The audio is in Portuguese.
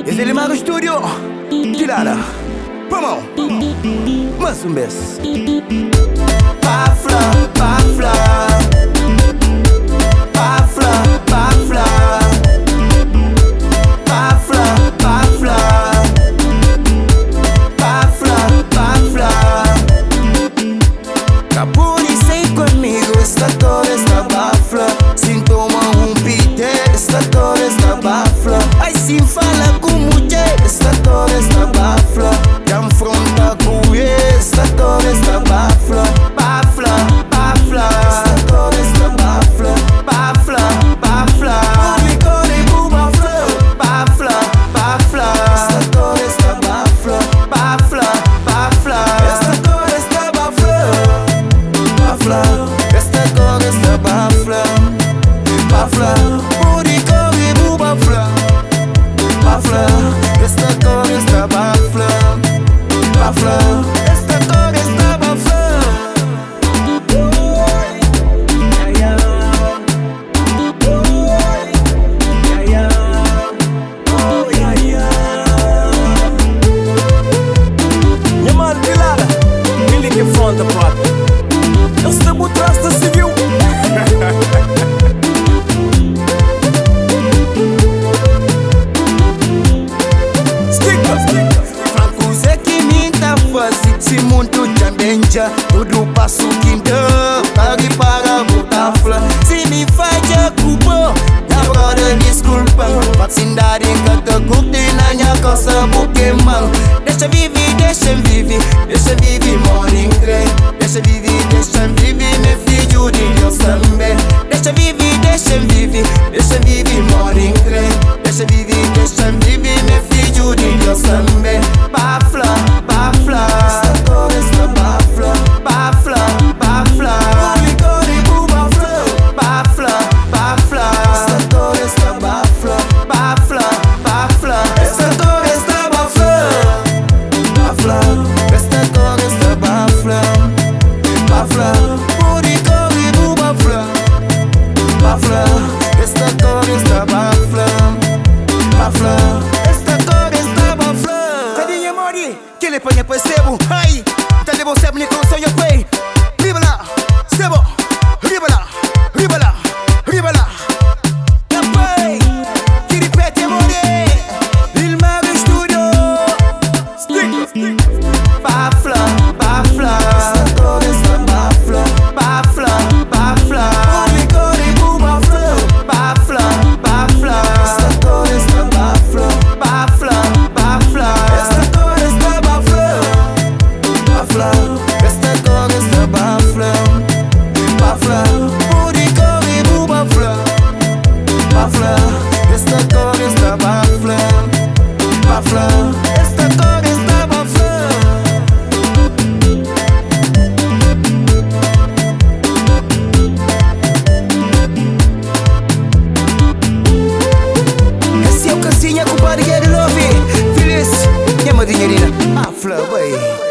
Esse é o Mago Studio. Tirada. Vamos. Mais um beijo. Pafla, pafla. Pafla, pafla. Pafla, pafla. Pafla, pafla. Capone sei comigo, esta toda esta bafla. Sintoma pite, esta toda esta bafla. Ai sim fala com mulher, esta toda esta bafla. Confronta com esta toda esta bafla. Bafla, bafla. Esta toda esta bafla. Bafla, bafla. Unicorn com bafla. Bafla, bafla. Esta toda esta bafla. Bafla, bafla. Esta toda esta bafla. Bafla. Esta toda esta bafla. Bafla. Unicorn com bafla. Bafla. Esta toda esta bafla. Bafla. Esta toda esta bafla. Minha mano, pilada, me liga em fronte, papi. Eu estou por trás da civil. Se muito chandenja, tudo passo quinta. Pague para botar fla. Se me falha culpa, na brother desculpa. Vacindade em cada curte na minha calça Pokémon. Deixa viver, deixa viver. Deixa viver, morning crê. Deixa viver, meu filho de Deus também. Deixa viver, deixa viver. Deixa viver, morning crê. Deixa viver, meu filho de Deus também. Bafla, bafla. Que le ponha pues sebo, ai, tá levou sebo, nem com sonho foi. Riba lá, sebo, riba lá, riba lá, riba lá. Ya foi, que repete amore, il Mago Studio. Stick, bafla, bafla. Esta toda esta bafla, bafla, bafla. Unicorn com bafla, bafla, bafla. Esta toda esta bafla, bafla, bafla. Esta toda esta bafla. Esta toda esta bafla. Bafla. Unicorn com bafla. Bafla. Esta toda esta bafla. Bafla. Esta toda esta bafla. Esse é o Casinha com o Padre Love. Feliz, minha madrinha Bafla, vai.